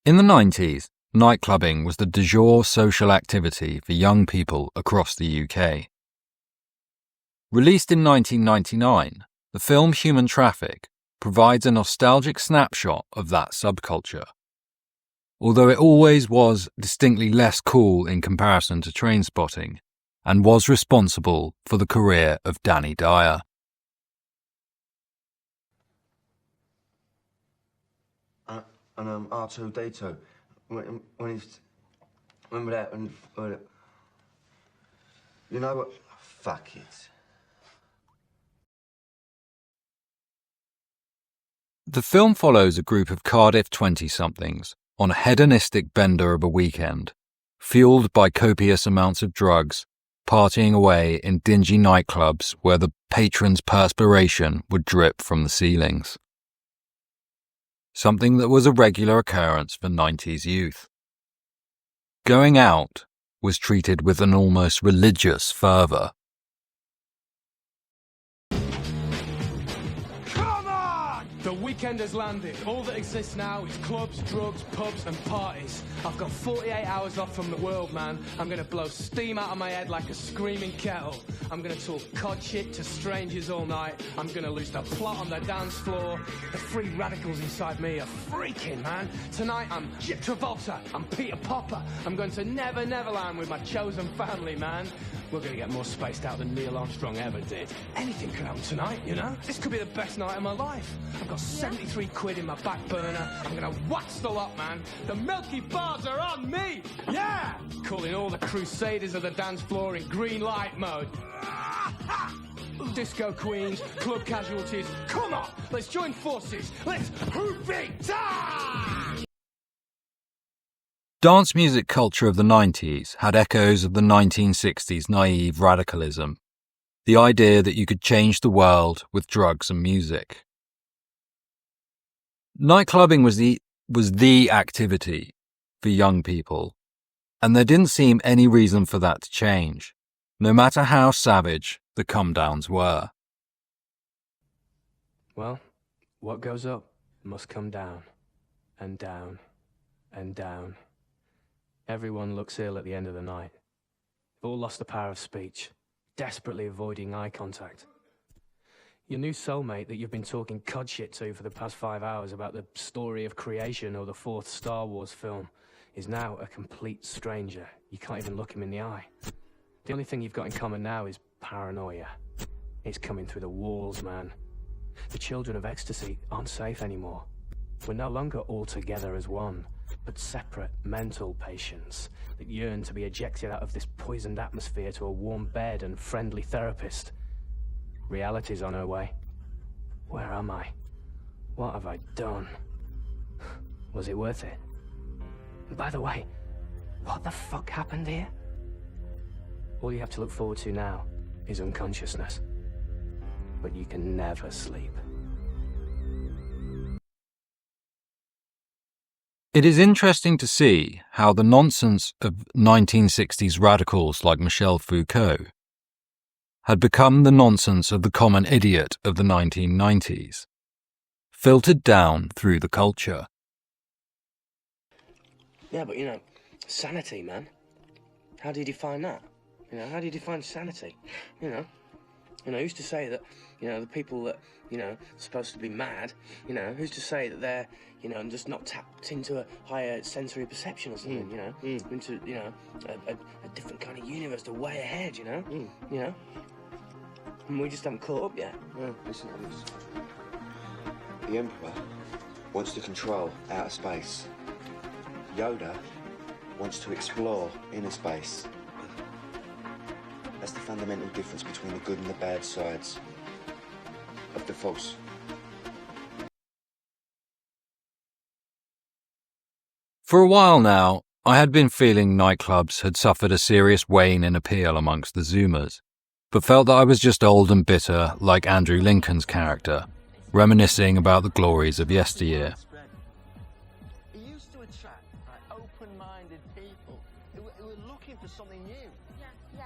In the 90s, nightclubbing was the de jour social activity for young people across the UK. Released in 1999, the film Human Traffic provides a nostalgic snapshot of that subculture. Although it always was distinctly less cool in comparison to Trainspotting, and was responsible for the career of Danny Dyer. And R2D2, when he's, remember that? You know what? Fuck it. The film follows a group of Cardiff 20-somethings on a hedonistic bender of a weekend, fueled by copious amounts of drugs, partying away in dingy nightclubs where the patrons' perspiration would drip from the ceilings. Something that was a regular occurrence for 90s youth. Going out was treated with an almost religious fervour. The weekend has landed. All that exists now is clubs, drugs, pubs and parties. I've got 48 hours off from the world, man. I'm gonna blow steam out of my head like a screaming kettle. I'm gonna talk cod shit to strangers all night. I'm gonna lose the plot on the dance floor. The free radicals inside me are freaking, man. Tonight I'm Chip Travolta, I'm Peter Popper. I'm going to Never Neverland with my chosen family, man. We're gonna get more spaced out than Neil Armstrong ever did. Anything could happen tonight, you know? This could be the best night of my life. I've got 73 quid in my back burner. I'm gonna wax the lot, man. The Milky Bars are on me! Yeah! Calling all the crusaders of the dance floor in green light mode. Disco queens, club casualties, come on! Let's join forces! Let's hoop it! Dance music culture of the 90s had echoes of the 1960s naive radicalism, the idea that you could change the world with drugs and music. Nightclubbing was the activity for young people, and there didn't seem any reason for that to change, no matter how savage the come-downs were. Well, what goes up must come down, and down, and down. Everyone looks ill at the end of the night. They've all lost the power of speech, desperately avoiding eye contact. Your new soulmate that you've been talking cod shit to for the past 5 hours about the story of creation or the 4th Star Wars film is now a complete stranger. You can't even look him in the eye. The only thing you've got in common now is paranoia. It's coming through the walls, man. The children of ecstasy aren't safe anymore. We're no longer all together as one, but separate mental patients that yearn to be ejected out of this poisoned atmosphere to a warm bed and friendly therapist. Reality's on her way. Where am I? What have I done? Was it worth it? And by the way, what the fuck happened here? All you have to look forward to now is unconsciousness. But you can never sleep. It is interesting to see how the nonsense of 1960s radicals like Michel Foucault had become the nonsense of the common idiot of the 1990s, filtered down through the culture. Yeah, but sanity, man. How do you define that? How do you define sanity? I used to say that, the people that, supposed to be mad, who's to say that they're, just not tapped into a higher sensory perception or something, into, a different kind of universe, a way ahead, and we just haven't caught up yet. Yeah, listen to this. The Emperor wants to control outer space. Yoda wants to explore inner space. That's the fundamental difference between the good and the bad sides of the Force. For a while now, I had been feeling nightclubs had suffered a serious wane in appeal amongst the Zoomers, but felt that I was just old and bitter like Andrew Lincoln's character, reminiscing about the glories of yesteryear. It used to attract open-minded people who were looking for something new. Yeah.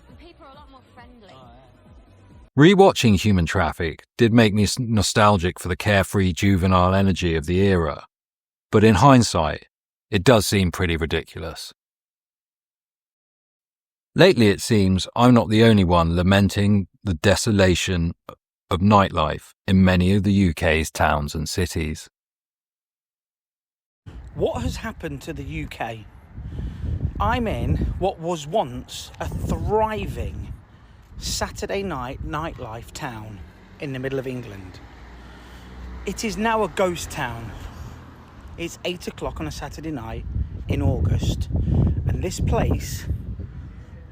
And people are a lot more friendly. Rewatching Human Traffic did make me nostalgic for the carefree juvenile energy of the era, but in hindsight, it does seem pretty ridiculous. Lately, it seems I'm not the only one lamenting the desolation of nightlife in many of the UK's towns and cities. What has happened to the UK? I'm in what was once a thriving Saturday night nightlife town in the middle of England. It is now a ghost town. It's 8 o'clock on a Saturday night in August, and this place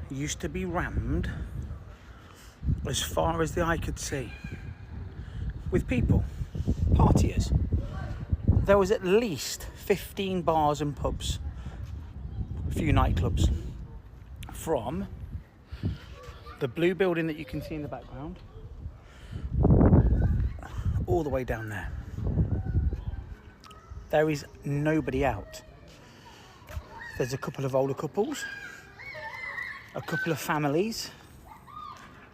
used to be rammed as far as the eye could see with people, partiers. There was at least 15 bars and pubs, a few nightclubs, from the blue building that you can see in the background all the way down there. There is nobody out. There's a couple of older couples, a couple of families.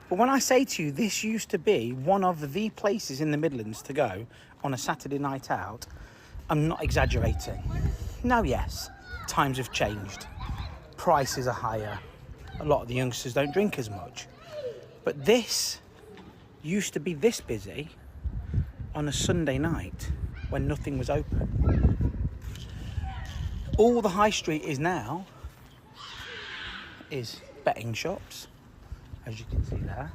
But when I say to you, this used to be one of the places in the Midlands to go on a Saturday night out, I'm not exaggerating. Now, yes, times have changed. Prices are higher. A lot of the youngsters don't drink as much. But this used to be this busy on a Sunday night when nothing was open. All the high street is now is betting shops, as you can see there,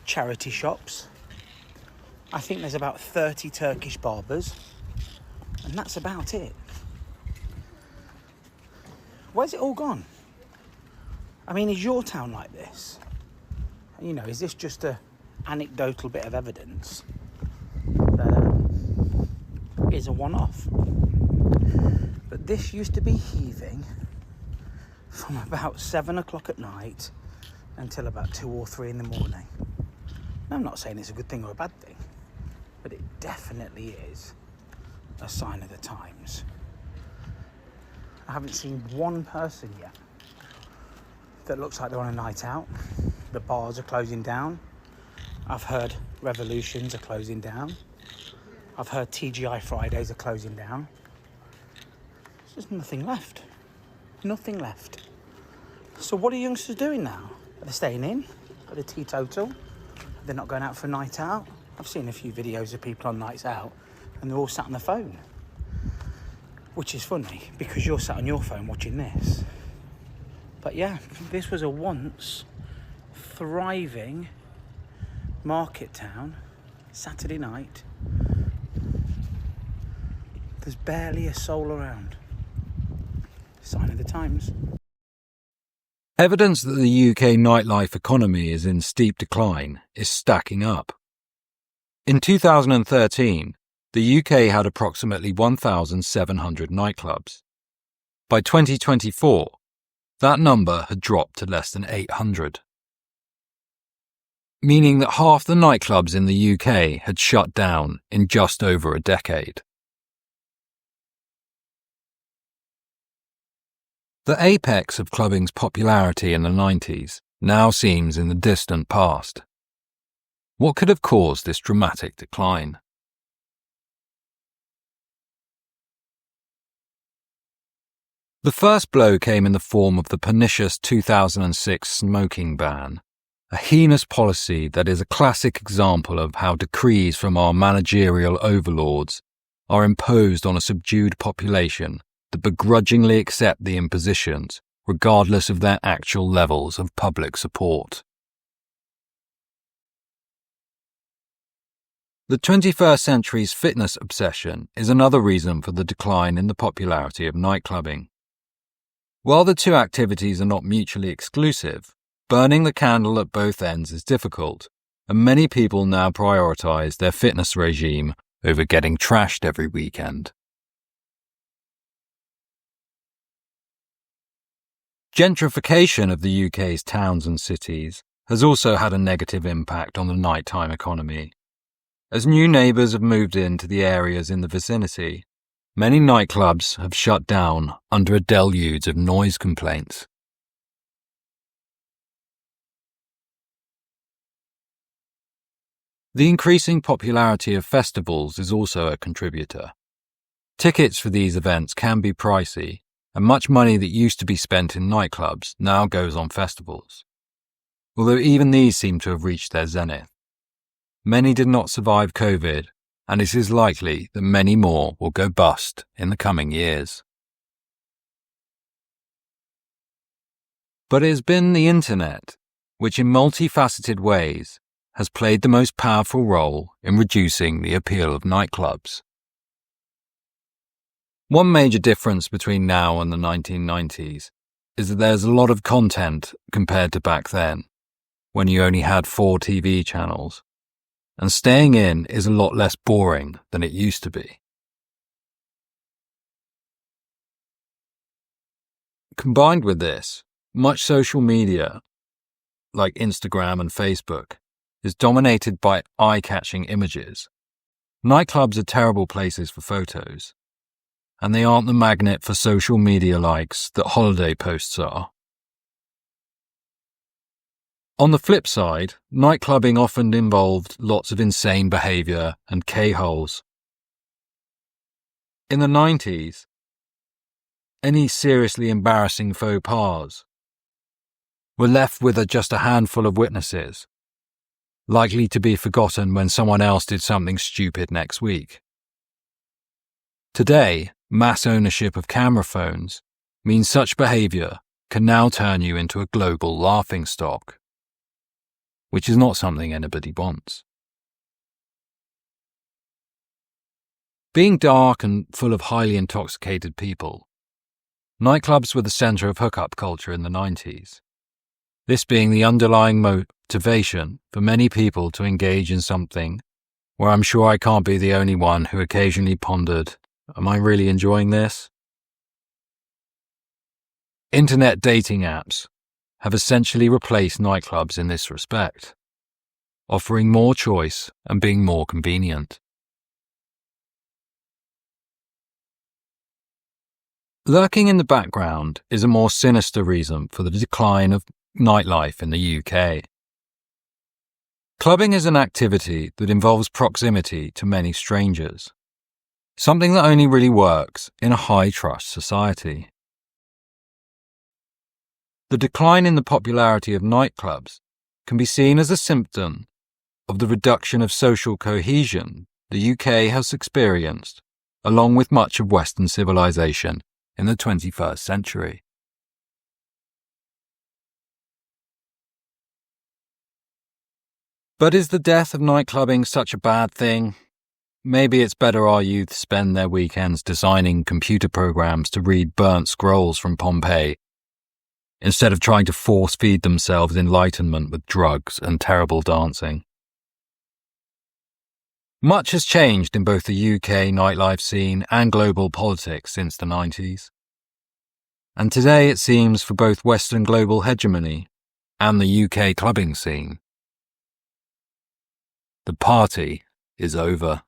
charity shops. I think there's about 30 Turkish barbers, and that's about it. Where's it all gone? I mean, is your town like this? You know, is this just a anecdotal bit of evidence that is a one-off? But this used to be heaving from about 7 o'clock at night until about 2 or 3 in the morning. Now, I'm not saying it's a good thing or a bad thing, but it definitely is a sign of the times. I haven't seen one person yet that looks like they're on a night out. The bars are closing down. I've heard Revolutions are closing down. I've heard TGI Fridays are closing down. There's just nothing left. Nothing left. So what are youngsters doing now? Are they staying in? Are they teetotal? They're not going out for a night out? I've seen a few videos of people on nights out and they're all sat on the phone. Which is funny because you're sat on your phone watching this. But yeah, this was a once thriving market town, Saturday night. There's barely a soul around. Sign of the times. Evidence that the UK nightlife economy is in steep decline is stacking up. In 2013, the UK had approximately 1,700 nightclubs. By 2024, that number had dropped to less than 800. Meaning that half the nightclubs in the UK had shut down in just over a decade. The apex of clubbing's popularity in the 90s now seems in the distant past. What could have caused this dramatic decline? The first blow came in the form of the pernicious 2006 smoking ban, a heinous policy that is a classic example of how decrees from our managerial overlords are imposed on a subdued population that begrudgingly accept the impositions regardless of their actual levels of public support. The 21st century's fitness obsession is another reason for the decline in the popularity of nightclubbing. While the two activities are not mutually exclusive, burning the candle at both ends is difficult, and many people now prioritise their fitness regime over getting trashed every weekend. Gentrification of the UK's towns and cities has also had a negative impact on the nighttime economy. As new neighbours have moved into the areas in the vicinity, many nightclubs have shut down under a deluge of noise complaints. The increasing popularity of festivals is also a contributor. Tickets for these events can be pricey, and much money that used to be spent in nightclubs now goes on festivals. Although even these seem to have reached their zenith. Many did not survive COVID, and it is likely that many more will go bust in the coming years. But it has been the internet, which in multifaceted ways has played the most powerful role in reducing the appeal of nightclubs. One major difference between now and the 1990s is that there's a lot of content compared to back then, when you only had 4 TV channels, and staying in is a lot less boring than it used to be. Combined with this, much social media, like Instagram and Facebook, is dominated by eye-catching images. Nightclubs are terrible places for photos, and they aren't the magnet for social media likes that holiday posts are. On the flip side, nightclubbing often involved lots of insane behaviour and K-holes. In the 90s, any seriously embarrassing faux pas were left with just a handful of witnesses, likely to be forgotten when someone else did something stupid next week. Today, mass ownership of camera phones means such behaviour can now turn you into a global laughingstock, which is not something anybody wants. Being dark and full of highly intoxicated people, nightclubs were the centre of hookup culture in the 90s. This being the underlying motivation for many people to engage in something where I'm sure I can't be the only one who occasionally pondered, am I really enjoying this? Internet dating apps have essentially replaced nightclubs in this respect, offering more choice and being more convenient. Lurking in the background is a more sinister reason for the decline of nightlife in the UK. Clubbing is an activity that involves proximity to many strangers, something that only really works in a high-trust society. The decline in the popularity of nightclubs can be seen as a symptom of the reduction of social cohesion the UK has experienced, along with much of Western civilization in the 21st century. But is the death of nightclubbing such a bad thing? Maybe it's better our youth spend their weekends designing computer programs to read burnt scrolls from Pompeii, instead of trying to force-feed themselves enlightenment with drugs and terrible dancing. Much has changed in both the UK nightlife scene and global politics since the 90s. And today it seems for both Western global hegemony and the UK clubbing scene, the party is over.